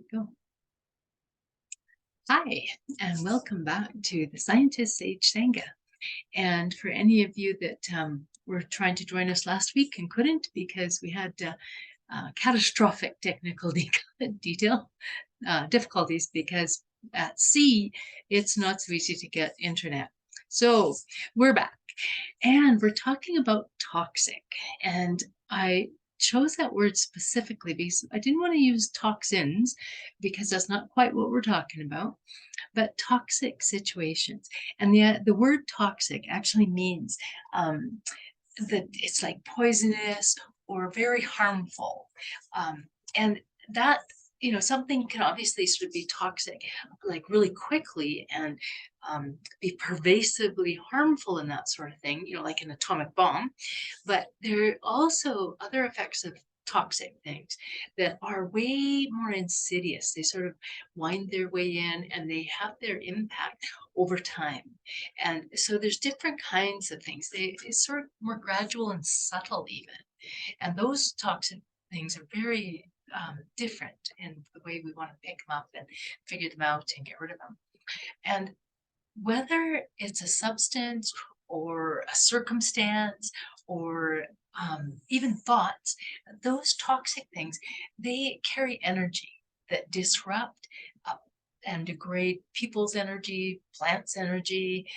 we go. Hi, and welcome back to the Scientist Sage Sangha. And for any of you that were trying to join us last week and couldn't because we had catastrophic technical difficulties because at sea, it's not so easy to get internet. So we're back and we're talking about toxic. And I chose that word specifically because I didn't want to use toxins because that's not quite what we're talking about, but toxic situations. And the word toxic actually means that it's like poisonous or very harmful. And that, something can obviously sort of be toxic, like really quickly and be pervasively harmful and that sort of thing, like an atomic bomb. But there are also other effects of toxic things that are way more insidious. They sort of wind their way in and they have their impact over time. And so there's different kinds of things. It's sort of more gradual and subtle even. And those toxic things are very different in the way we want to pick them up and figure them out and get rid of them. And whether it's a substance or a circumstance or even thoughts, those toxic things, they carry energy that disrupt and degrade people's energy, plants' energy,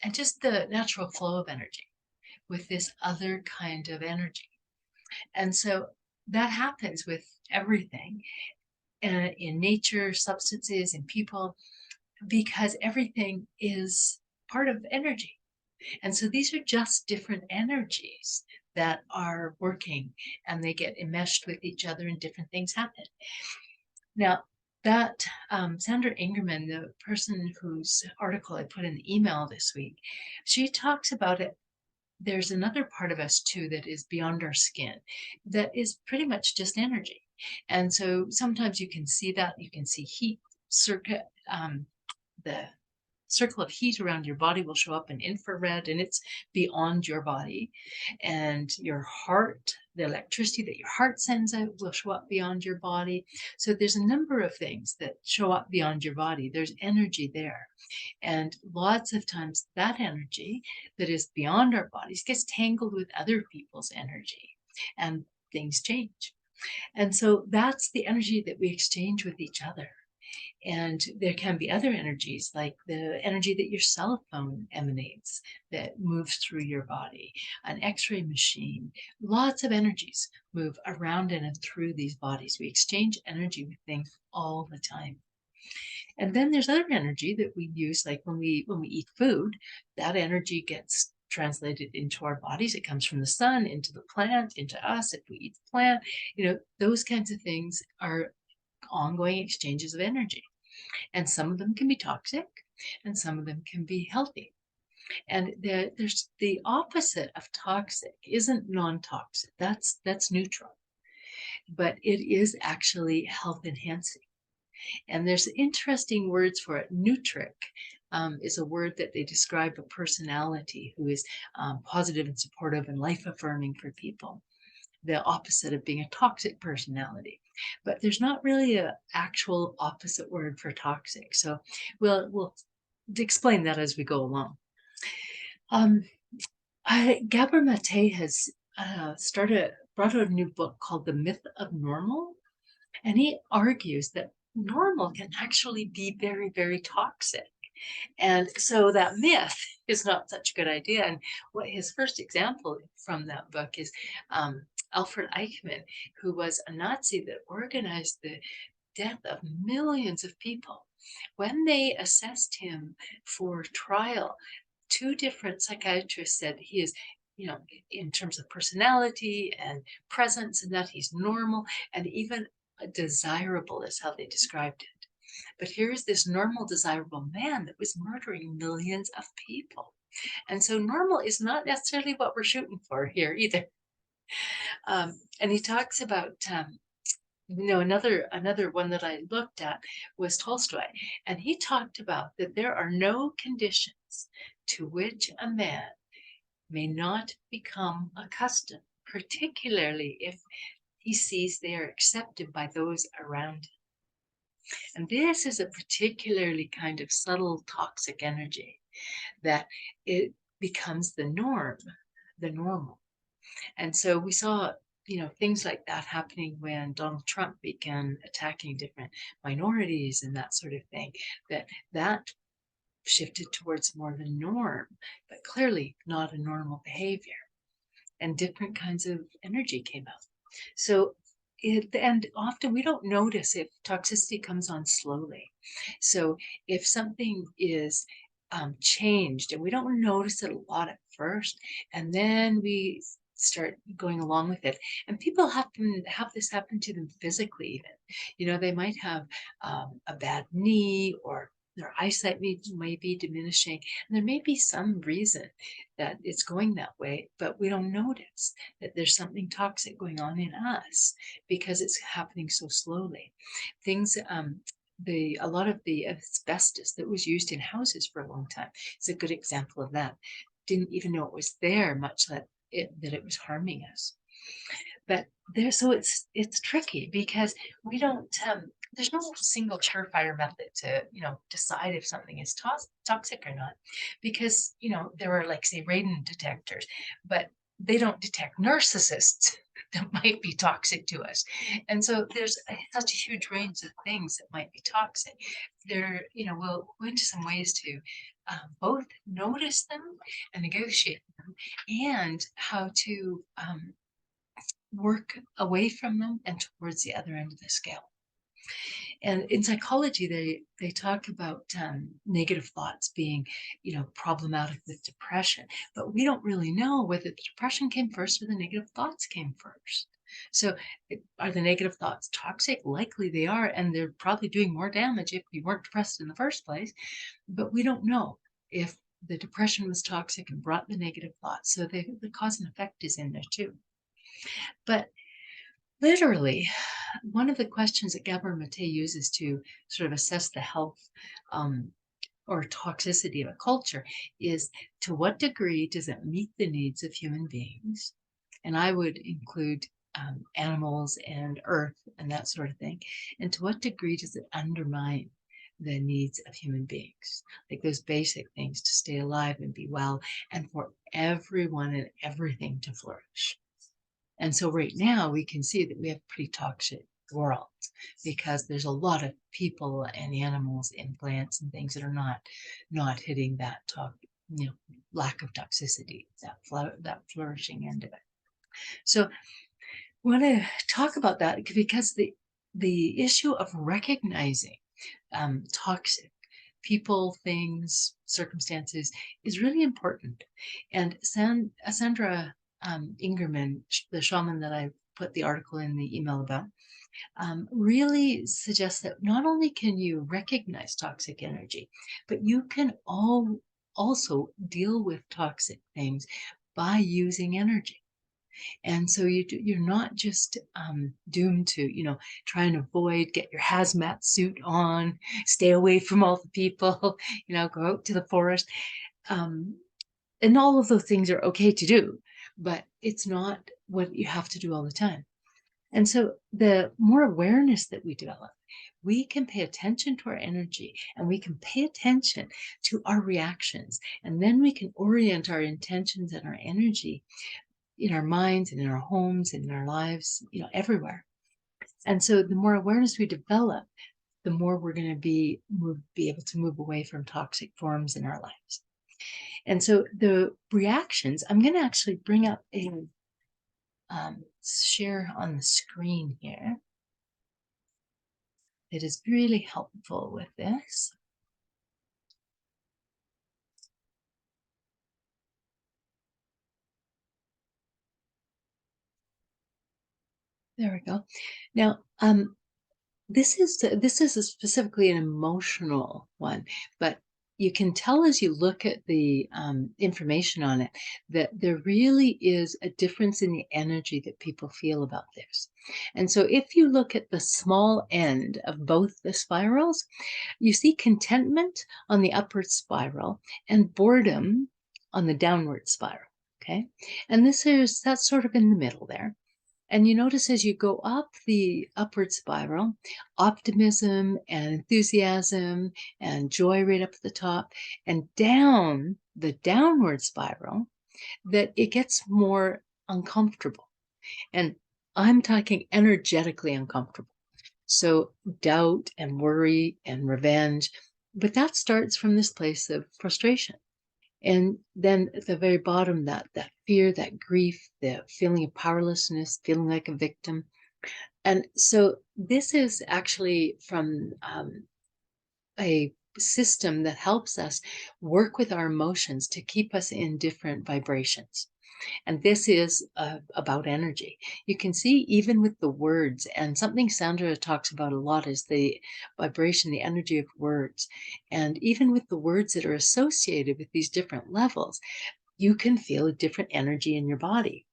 and just the natural flow of energy with this other kind of energy. And so that happens with everything in nature, substances, and people, because everything is part of energy. And so these are just different energies that are working and they get enmeshed with each other and different things happen. Now, that Sandra Ingerman, the person whose article I put in the email this week, she talks about it. There's another part of us too that is beyond our skin that is pretty much just energy. And so sometimes you can see that, you can see heat circuit, the circle of heat around your body will show up in infrared and it's beyond your body. And your heart, the electricity that your heart sends out will show up beyond your body. So there's a number of things that show up beyond your body. There's energy there. And lots of times that energy that is beyond our bodies gets tangled with other people's energy and things change. And so that's the energy that we exchange with each other. And there can be other energies, like the energy that your cell phone emanates that moves through your body, an X-ray machine. Lots of energies move around and through these bodies. We exchange energy with things all the time. And then there's other energy that we use, like when we eat food, that energy gets translated into our bodies. It comes from the sun into the plant, into us. If we eat the plant, those kinds of things are ongoing exchanges of energy. And some of them can be toxic and some of them can be healthy. And there's the opposite of toxic isn't non-toxic. That's neutral. But it is actually health enhancing. And there's interesting words for it. Neutric is a word that they describe a personality who is positive and supportive and life affirming for people. The opposite of being a toxic personality. But there's not really an actual opposite word for toxic. So we'll explain that as we go along. Gabor Mate has brought out a new book called The Myth of Normal. And he argues that normal can actually be very, very toxic. And so that myth is not such a good idea. And what his first example from that book is Alfred Eichmann, who was a Nazi that organized the death of millions of people. When they assessed him for trial, two different psychiatrists said he is, in terms of personality and presence, and that he's normal and even desirable is how they described it. But here's this normal, desirable man that was murdering millions of people. And so normal is not necessarily what we're shooting for here either. And he talks about, another one that I looked at was Tolstoy. And he talked about that there are no conditions to which a man may not become accustomed, particularly if he sees they are accepted by those around him. And this is a particularly kind of subtle toxic energy that it becomes the norm, the normal. And so we saw, things like that happening when Donald Trump began attacking different minorities and that sort of thing, that shifted towards more of a norm, but clearly not a normal behavior. And different kinds of energy came out. So and often we don't notice if toxicity comes on slowly. So if something is changed and we don't notice it a lot at first, and then we start going along with it, and people have this happen to them physically even. They might have a bad knee, or their eyesight may be diminishing, and there may be some reason that it's going that way, but we don't notice that there's something toxic going on in us because it's happening so slowly. Things, a lot of the asbestos that was used in houses for a long time is a good example of that. Didn't even know it was there, much that it was harming us. But so it's tricky because we don't there's no single surefire method to decide if something is toxic or not, because there are, like, say, radon detectors, but they don't detect narcissists that might be toxic to us. And so there's such a huge range of things that might be toxic. We'll go into some ways to both notice them and negotiate them, and how to work away from them and towards the other end of the scale. And in psychology, they talk about negative thoughts being, problematic with depression, but we don't really know whether the depression came first or the negative thoughts came first. So, are the negative thoughts toxic? Likely they are, and they're probably doing more damage if we weren't depressed in the first place. But we don't know if the depression was toxic and brought the negative thoughts. So the cause and effect is in there too. But literally, one of the questions that Gabor Mate uses to sort of assess the health or toxicity of a culture is, to what degree does it meet the needs of human beings? And I would include animals and earth and that sort of thing. And to what degree does it undermine the needs of human beings? Like those basic things to stay alive and be well, and for everyone and everything to flourish. And so right now we can see that we have a pretty toxic world, because there's a lot of people and animals and plants and things that are not hitting that lack of toxicity, that flourishing end of it. So we want to talk about that because the issue of recognizing toxic people, things, circumstances is really important. And Sandra Ingerman, the shaman that I put the article in the email about, really suggests that not only can you recognize toxic energy, but you can also deal with toxic things by using energy. And so you're not just doomed to, try and avoid, get your hazmat suit on, stay away from all the people, go out to the forest. And all of those things are okay to do, but it's not what you have to do all the time. And so the more awareness that we develop, we can pay attention to our energy, and we can pay attention to our reactions. And then we can orient our intentions and our energy in our minds and in our homes and in our lives, everywhere. And so the more awareness we develop, the more we're going to be able to move away from toxic forms in our lives. And so the reactions, I'm going to actually bring up a share on the screen here. It is really helpful with this. There we go. Now, this is specifically an emotional one, but you can tell as you look at the information on it that there really is a difference in the energy that people feel about this. And so if you look at the small end of both the spirals, you see contentment on the upward spiral and boredom on the downward spiral. Okay. And that's sort of in the middle there. And you notice as you go up the upward spiral, optimism and enthusiasm and joy right up at the top, and down the downward spiral, that it gets more uncomfortable. And I'm talking energetically uncomfortable. So doubt and worry and revenge, but that starts from this place of frustration. And then at the very bottom, that fear, that grief, the feeling of powerlessness, feeling like a victim. And so this is actually from a system that helps us work with our emotions to keep us in different vibrations. And this is about energy. You can see even with the words, and something Sandra talks about a lot is the vibration, the energy of words. And even with the words that are associated with these different levels, you can feel a different energy in your body.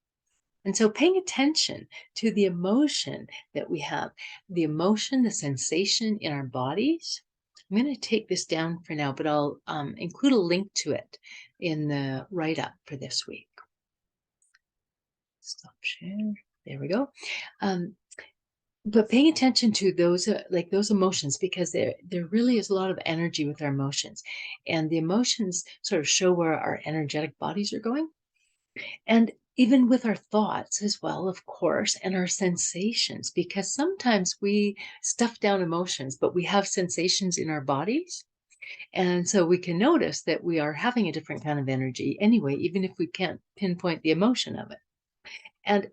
And so paying attention to the emotion that we have, the emotion, the sensation in our bodies. I'm going to take this down for now, but I'll include a link to it in the write-up for this week. Stop share. There we go. But paying attention to those, like those emotions, because there really is a lot of energy with our emotions, and the emotions sort of show where our energetic bodies are going, and even with our thoughts as well, of course, and our sensations, because sometimes we stuff down emotions, but we have sensations in our bodies. And so we can notice that we are having a different kind of energy anyway, even if we can't pinpoint the emotion of it. And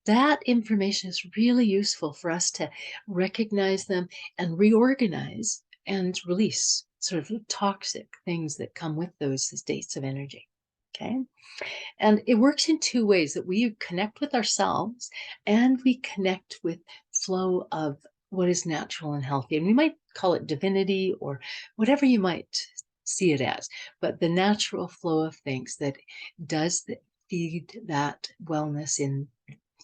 that information is really useful for us to recognize them and reorganize and release sort of toxic things that come with those states of energy. Okay. And it works in two ways, that we connect with ourselves and we connect with flow of what is natural and healthy. And we might call it divinity or whatever you might see it as, but the natural flow of things that does feed that wellness in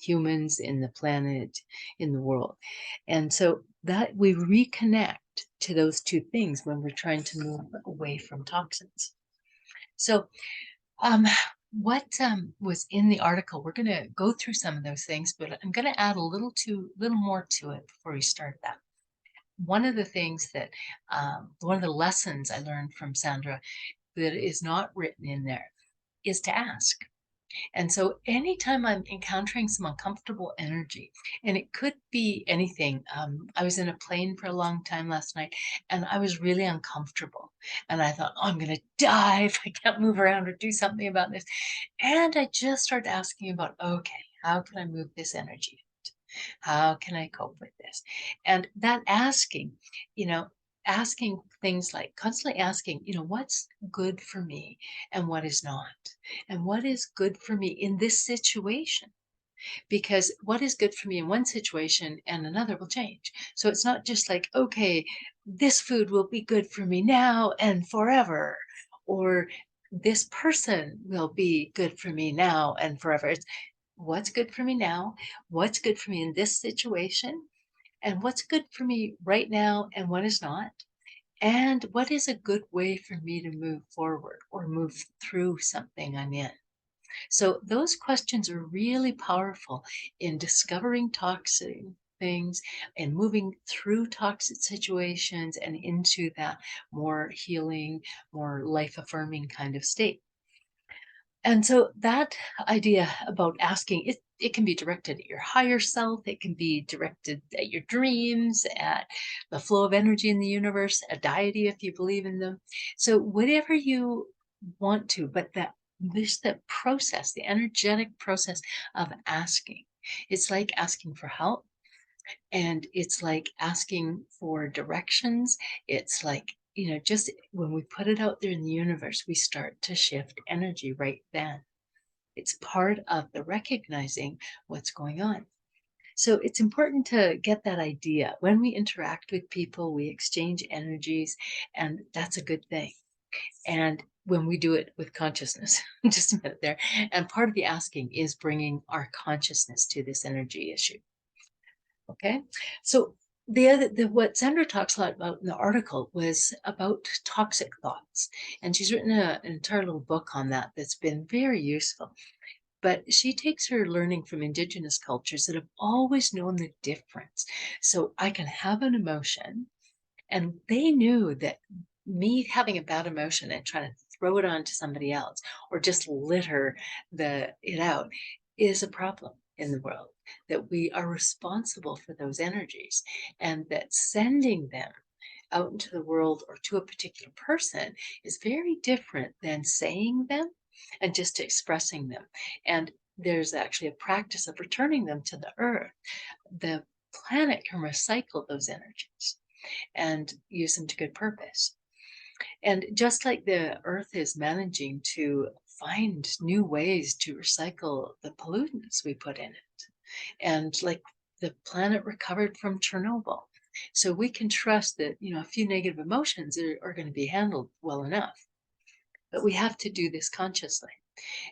humans, in the planet, in the world. And so that we reconnect to those two things when we're trying to move away from toxins. So um, what was in the article? We're going to go through some of those things, but I'm going to add a little more to it before we start that. One of the things that, one of the lessons I learned from Sandra that is not written in there is to ask. And so anytime I'm encountering some uncomfortable energy, and it could be anything, I was in a plane for a long time last night, and I was really uncomfortable. And I thought, oh, I'm going to die if I can't move around or do something about this. And I just started asking about, okay, how can I move this energy? How can I cope with this? And that asking, asking things like constantly asking, what's good for me and what is not? And what is good for me in this situation? Because what is good for me in one situation and another will change. So it's not just like, okay, this food will be good for me now and forever, or this person will be good for me now and forever. It's what's good for me now, what's good for me in this situation, and what's good for me right now and what is not, and what is a good way for me to move forward or move through something I'm in. So those questions are really powerful in discovering toxic things and moving through toxic situations and into that more healing, more life affirming kind of state. And so that idea about asking, it can be directed at your higher self, it can be directed at your dreams, at the flow of energy in the universe, a deity if you believe in them. So whatever you want to, but that process, the energetic process of asking, it's like asking for help, and it's like asking for directions. It's like, just when we put it out there in the universe, we start to shift energy right then. It's part of the recognizing what's going on. So it's important to get that idea. When we interact with people, we exchange energies, and that's a good thing. And when we do it with consciousness, just a minute there. And part of the asking is bringing our consciousness to this energy issue. Okay. So what Sandra talks a lot about in the article was about toxic thoughts. And she's written an entire little book on that that's been very useful. But she takes her learning from indigenous cultures that have always known the difference. So I can have an emotion, and they knew that me having a bad emotion and trying to throw it on to somebody else or just litter it out is a problem in the world, that we are responsible for those energies, and that sending them out into the world or to a particular person is very different than saying them and just expressing them. And there's actually a practice of returning them to the earth. The planet can recycle those energies and use them to good purpose. And just like the earth is managing to find new ways to recycle the pollutants we put in it, and like the planet recovered from Chernobyl. So we can trust that, a few negative emotions are going to be handled well enough. But we have to do this consciously.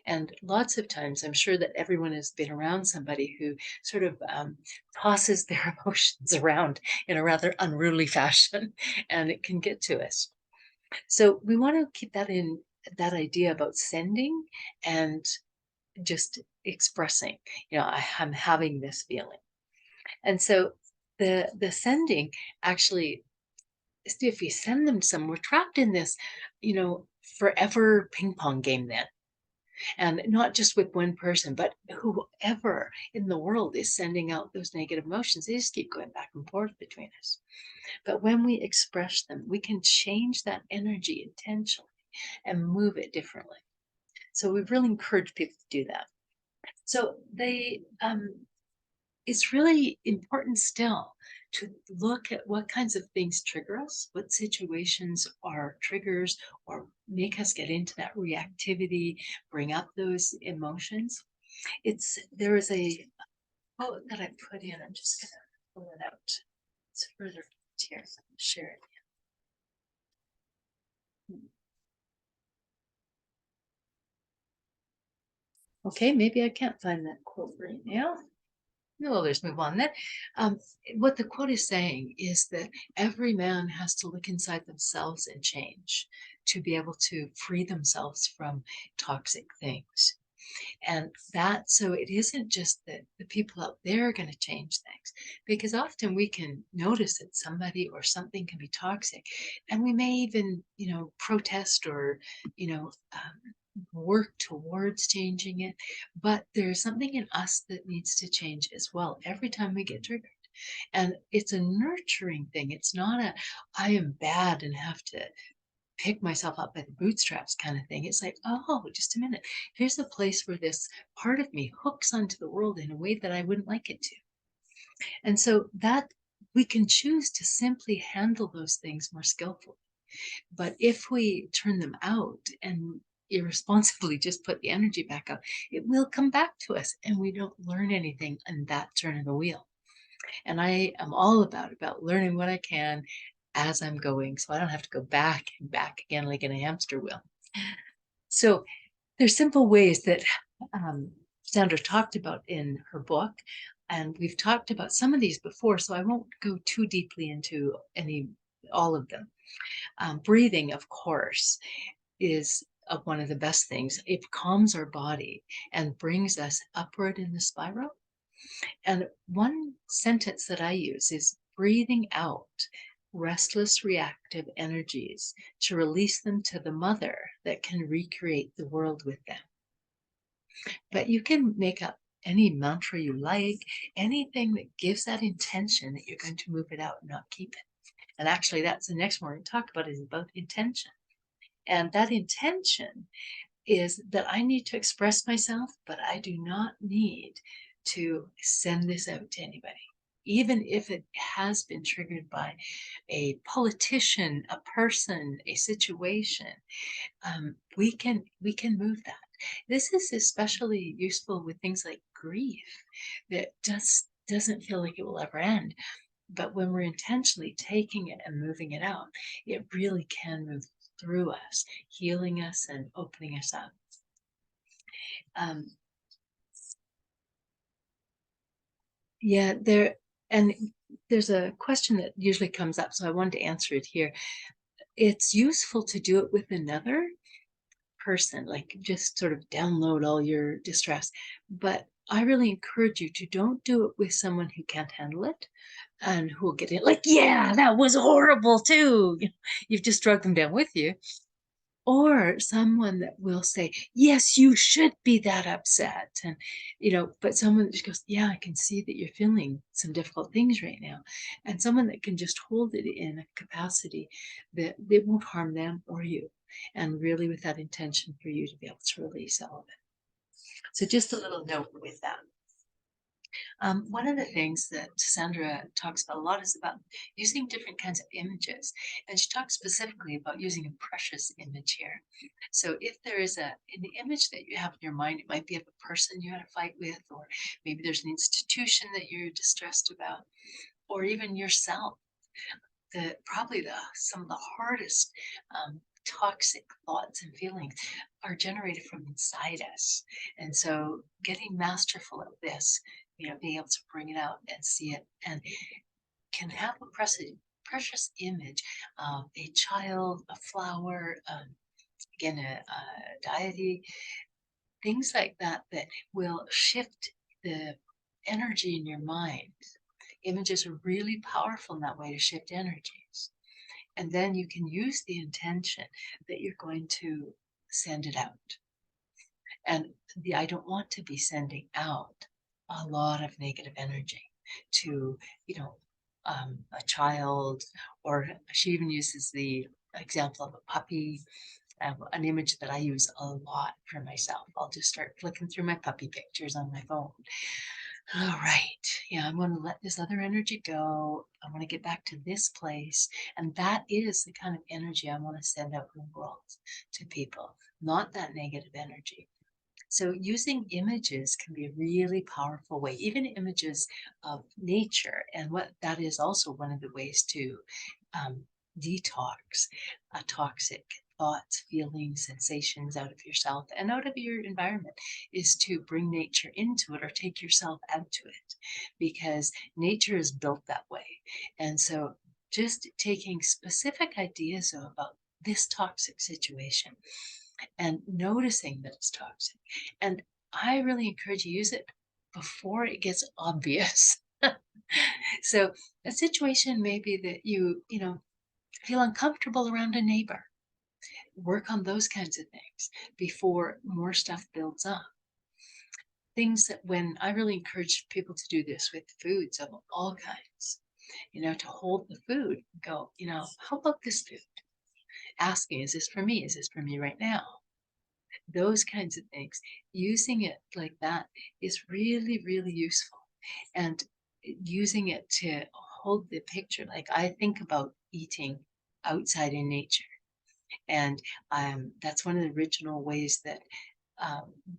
And lots of times, I'm sure that everyone has been around somebody who sort of tosses their emotions around in a rather unruly fashion, and it can get to us. So we want to keep that in, that idea about sending and just expressing, I'm having this feeling. And so the sending actually, if you send them some, we're trapped in this, forever ping pong game then. And not just with one person, but whoever in the world is sending out those negative emotions, they just keep going back and forth between us. But when we express them, we can change that energy intentionally and move it differently. So we really encourage people to do that. So it's really important still to look at what kinds of things trigger us, what situations are triggers or make us get into that reactivity, bring up those emotions. There is a quote that I put in. I'm just gonna pull it out. It's further here. Share it. Okay, maybe I can't find that quote right now. No, let's move on then. Um, what the quote is saying is that every man has to look inside themselves and change to be able to free themselves from toxic things. And so it isn't just that the people out there are going to change things, because often we can notice that somebody or something can be toxic, and we may even, protest or, work towards changing it. But there's something in us that needs to change as well every time we get triggered. And it's a nurturing thing. It's not I am bad and have to pick myself up by the bootstraps kind of thing. It's like, oh, just a minute. Here's a place where this part of me hooks onto the world in a way that I wouldn't like it to. And so that we can choose to simply handle those things more skillfully. But if we turn them out and irresponsibly just put the energy back up, it will come back to us and we don't learn anything in that turn of the wheel. And I am all about learning what I can as I'm going, so I don't have to go back and back again like in a hamster wheel. So there's simple ways that Sandra talked about in her book, and we've talked about some of these before, so I won't go too deeply into all of them. Breathing, of course, is one of the best things. It calms our body and brings us upward in the spiral. And one sentence that I use is breathing out restless reactive energies to release them to the mother that can recreate the world with them. But you can make up any mantra you like, anything that gives that intention that you're going to move it out and not keep it. And actually, that's the next one we talk about, is about intention. And that intention is that I need to express myself, but I do not need to send this out to anybody. Even if it has been triggered by a politician, a person, a situation, we can move that. This is especially useful with things like grief that just doesn't feel like it will ever end. But when we're intentionally taking it and moving it out, it really can move through us, healing us and opening us up. Um, yeah, there's a question that usually comes up, so I wanted to answer it here. It's useful to do it with another person, like just sort of download all your distress. But I really encourage you to don't do it with someone who can't handle it and who will get it like, yeah, that was horrible too. You've just drug them down with you. Or someone that will say, yes, you should be that upset. And, but someone that just goes, yeah, I can see that you're feeling some difficult things right now. And someone that can just hold it in a capacity that it won't harm them or you. And really with that intention for you to be able to release all of it. So just a little note with that. One of the things that Sandra talks about a lot is about using different kinds of images. And she talks specifically about using a precious image here. So if there is an image that you have in your mind, it might be of a person you had a fight with, or maybe there's an institution that you're distressed about, or even yourself. Probably some of the hardest toxic thoughts and feelings are generated from inside us. And so getting masterful at this, being able to bring it out and see it and can have a precious image of a child, a flower, again, a deity, things like that that will shift the energy in your mind. Images are really powerful in that way to shift energies. And then you can use the intention that you're going to send it out. And I don't want to be sending out a lot of negative energy to, a child, or she even uses the example of a puppy, an image that I use a lot for myself. I'll just start flicking through my puppy pictures on my phone. All right. Yeah, I'm going to let this other energy go. I want to get back to this place. And that is the kind of energy I want to send out in the world to people, not that negative energy. So using images can be a really powerful way, even images of nature. And what that is also one of the ways to um, detox toxic thoughts, feelings, sensations out of yourself and out of your environment is to bring nature into it or take yourself out to it because nature is built that way. And so just taking specific ideas about this toxic situation and noticing that it's toxic. And I really encourage you to use it before it gets obvious. So a situation may be that you feel uncomfortable around a neighbor. Work on those kinds of things before more stuff builds up. Things that when I really encourage people to do this with foods of all kinds, to hold the food and go, how about this food? Asking, is this for me? Is this for me right now? Those kinds of things. Using it like that is really, really useful. And using it to hold the picture, like I think about eating outside in nature. And that's one of the original ways that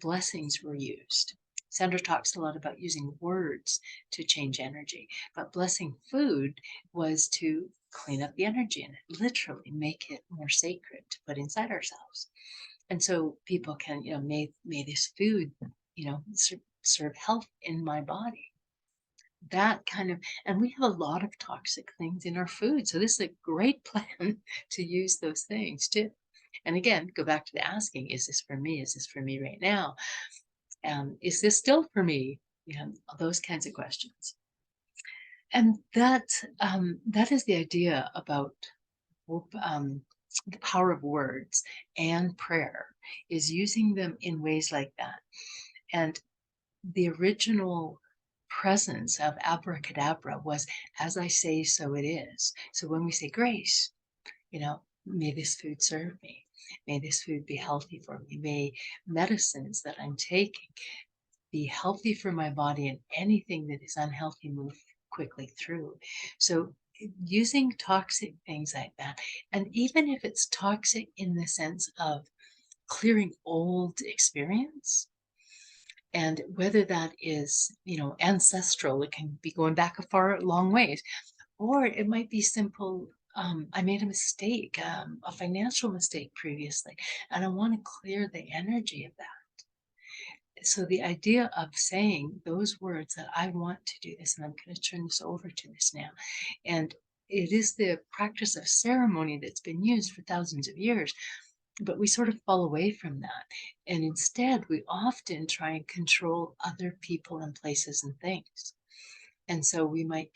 blessings were used. Sandra talks a lot about using words to change energy, but blessing food was to clean up the energy in it, literally make it more sacred to put inside ourselves. And so people can, may this food, serve health in my body. That kind of, and we have a lot of toxic things in our food. So this is a great plan to use those things too. And again, go back to the asking, is this for me? Is this for me right now? Is this still for me? Those kinds of questions. And that is the idea about the power of words and prayer is using them in ways like that. And the original presence of abracadabra was, as I say, so it is. So when we say grace, may this food serve me. May this food be healthy for me. May medicines that I'm taking be healthy for my body and anything that is unhealthy move quickly through. So using toxic things like that, and even if it's toxic in the sense of clearing old experience, and whether that is, ancestral, it can be going back a far long ways, or it might be simple. I made a mistake, a financial mistake previously, and I want to clear the energy of that. So the idea of saying those words that I want to do this, and I'm going to turn this over to this now, and it is the practice of ceremony that's been used for thousands of years. But we sort of fall away from that. And instead, we often try and control other people and places and things. And so we might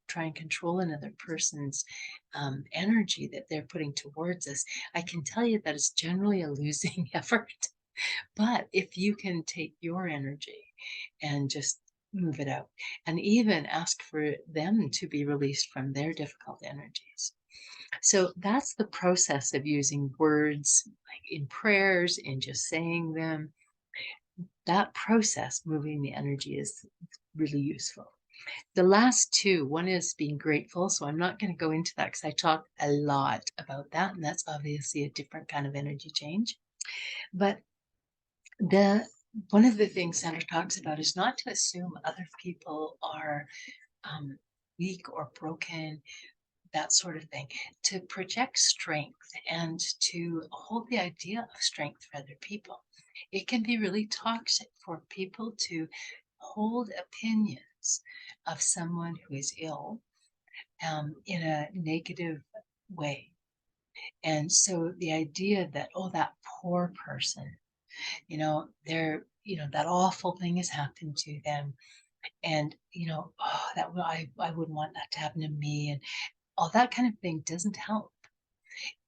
try and control another person's energy that they're putting towards us. I can tell you that it's generally a losing effort. But if you can take your energy and just move it out, and even ask for them to be released from their difficult energies. So that's the process of using words like in prayers and just saying them. That process, moving the energy, is really useful. The last two, one is being grateful. So I'm not going to go into that because I talk a lot about that. And that's obviously a different kind of energy change. But the one of the things Sandra talks about is not to assume other people are um, weak or broken, that sort of thing, to project strength and to hold the idea of strength for other people. It can be really toxic for people to hold opinions of someone who is ill in a negative way. And so the idea that, oh, that poor person, that awful thing has happened to them. And, oh, I wouldn't want that to happen to me. And all that kind of thing doesn't help.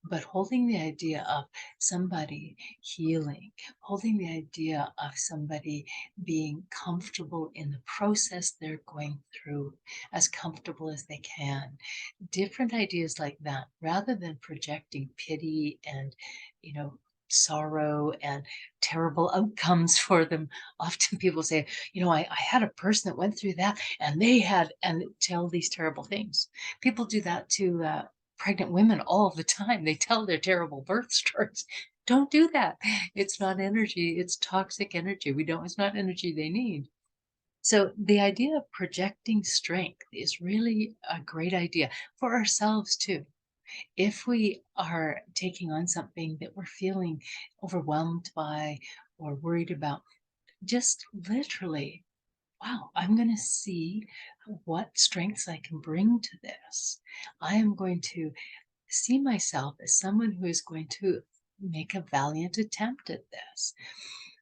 But holding the idea of somebody healing, holding the idea of somebody being comfortable in the process they're going through, as comfortable as they can, different ideas like that, rather than projecting pity and, you know, sorrow and terrible outcomes for them. Often people say, I had a person that went through that and and tell these terrible things. People do that to pregnant women all the time. They tell their terrible birth stories. Don't do that. It's not energy, it's toxic energy. It's not energy they need. So the idea of projecting strength is really a great idea for ourselves too. If we are taking on something that we're feeling overwhelmed by or worried about, just literally, wow, I'm going to see what strengths I can bring to this. I am going to see myself as someone who is going to make a valiant attempt at this.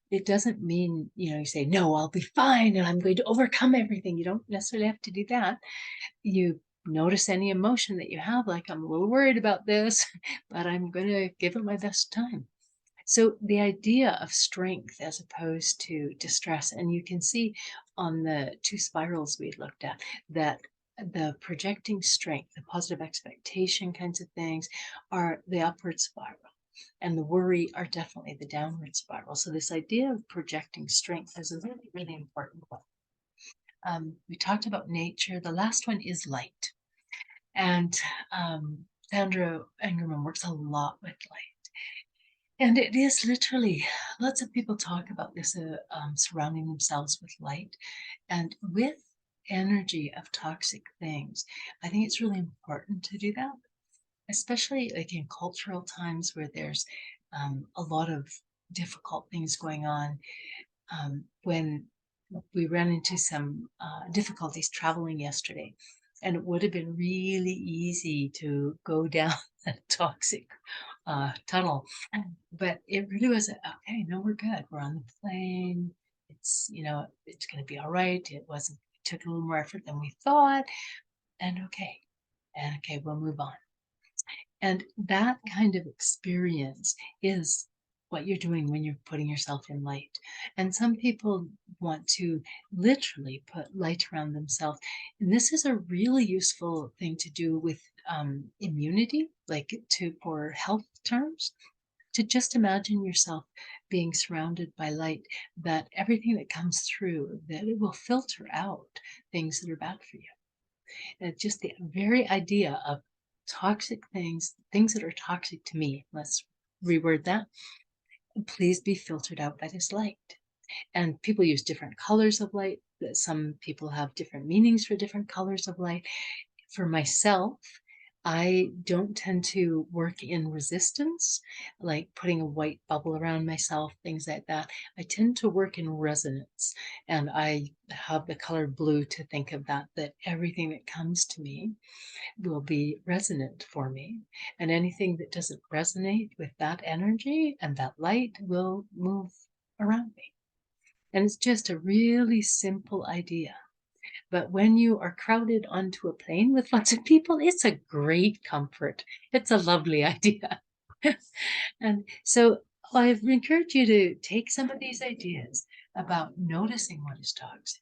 It doesn't mean, you say, no, I'll be fine and I'm going to overcome everything. You don't necessarily have to do that. You notice any emotion that you have, like, I'm a little worried about this, but I'm going to give it my best time. So the idea of strength as opposed to distress, and you can see on the two spirals we looked at that the projecting strength, the positive expectation kinds of things are the upward spiral. And the worry are definitely the downward spiral. So this idea of projecting strength is a really, really important one. We talked about nature. The last one is light. And Sandra Engerman works a lot with light. And it is literally, lots of people talk about this, surrounding themselves with light and with energy of toxic things. I think it's really important to do that, especially like in cultural times where there's a lot of difficult things going on. When we ran into some difficulties traveling yesterday, and it would have been really easy to go down a toxic tunnel. But it really was okay. No, we're good. We're on the plane. It's going to be all right. It took a little more effort than we thought. And okay, we'll move on. And that kind of experience is what you're doing when you're putting yourself in light. And some people want to literally put light around themselves. And this is a really useful thing to do with immunity, like for health terms, to just imagine yourself being surrounded by light, that everything that comes through, that it will filter out things that are bad for you. And just the very idea of toxic things that are toxic to me, let's reword that, please be filtered out by this light. And people use different colors of light. Some people have different meanings for different colors of light. For myself, I don't tend to work in resistance, like putting a white bubble around myself, things like that. I tend to work in resonance, and I have the color blue to think of that, that everything that comes to me will be resonant for me. And anything that doesn't resonate with that energy and that light will move around me. And it's just a really simple idea. But when you are crowded onto a plane with lots of people, it's a great comfort. It's a lovely idea. And so I've encouraged you to take some of these ideas about noticing what is toxic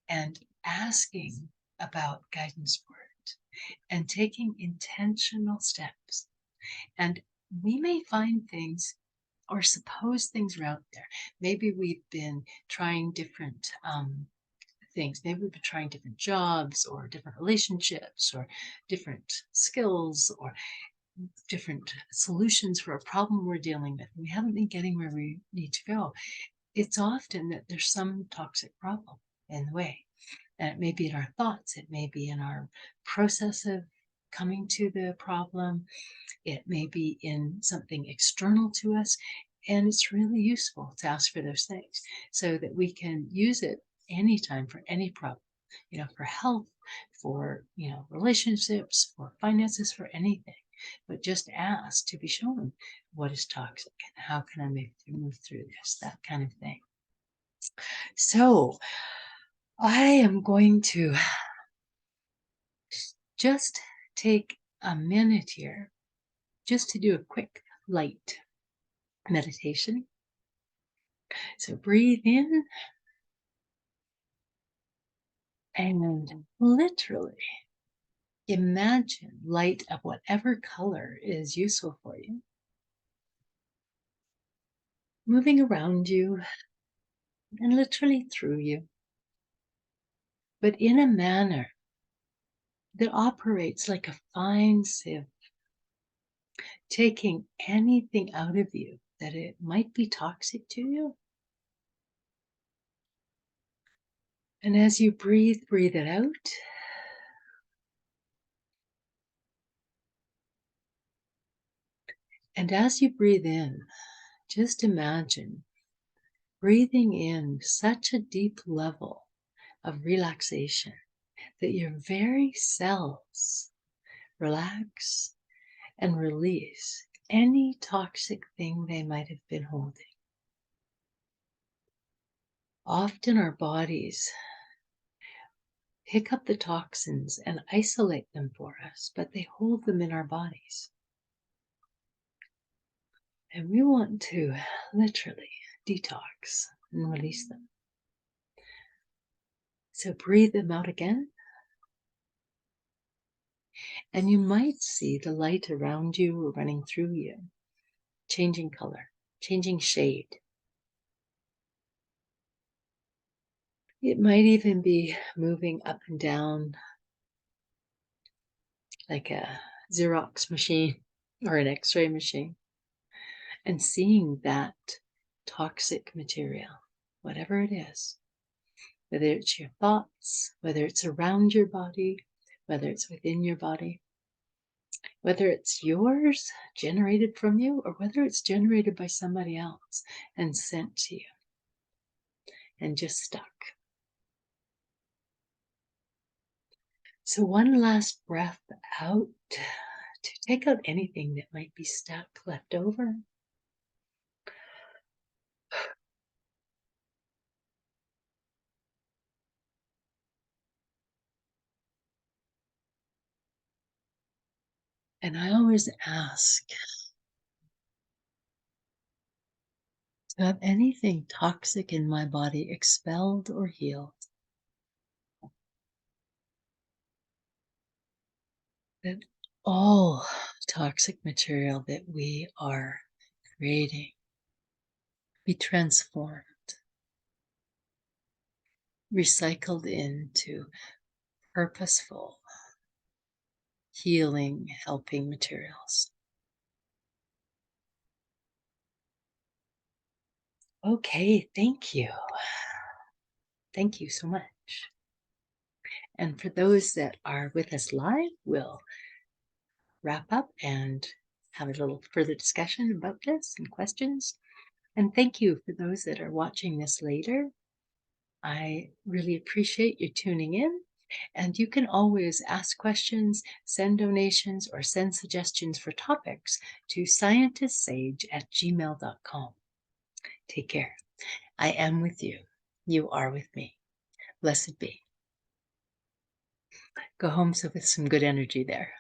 and asking about guidance for it and taking intentional steps. And we may find things or suppose things are out there. Maybe we've been trying different things. Maybe we've been trying different jobs or different relationships or different skills or different solutions for a problem we're dealing with. We haven't been getting where we need to go. It's often that there's some toxic problem in the way. And it may be in our thoughts, it may be in our process of coming to the problem, it may be in something external to us. And it's really useful to ask for those things so that we can use it anytime for any problem, for health, for, relationships, for finances, for anything. But just ask to be shown what is toxic and how can I move through this, that kind of thing. So I am going to just take a minute here just to do a quick light meditation. So breathe in and literally imagine light of whatever color is useful for you, moving around you and literally through you, but in a manner that operates like a fine sieve, taking anything out of you that it might be toxic to you. And as you breathe it out. And as you breathe in, just imagine breathing in such a deep level of relaxation that your very cells relax and release any toxic thing they might have been holding. Often our bodies pick up the toxins and isolate them for us, but they hold them in our bodies. And we want to literally detox and release them. So breathe them out again. And you might see the light around you or running through you, changing color, changing shade. It might even be moving up and down like a Xerox machine or an X-ray machine, and seeing that toxic material, whatever it is, whether it's your thoughts, whether it's around your body, whether it's within your body, whether it's yours, generated from you, or whether it's generated by somebody else and sent to you and just stuck. So one last breath out to take out anything that might be stuck, left over. And I always ask to have anything toxic in my body expelled or healed. That all toxic material that we are creating be transformed, recycled into purposeful, healing, helping materials. Okay, thank you. Thank you so much. And for those that are with us live, we'll wrap up and have a little further discussion about this and questions. And thank you for those that are watching this later. I really appreciate you tuning in. And you can always ask questions, send donations, or send suggestions for topics to scientistsage@gmail.com. Take care. I am with you. You are with me. Blessed be. Go home with some good energy there.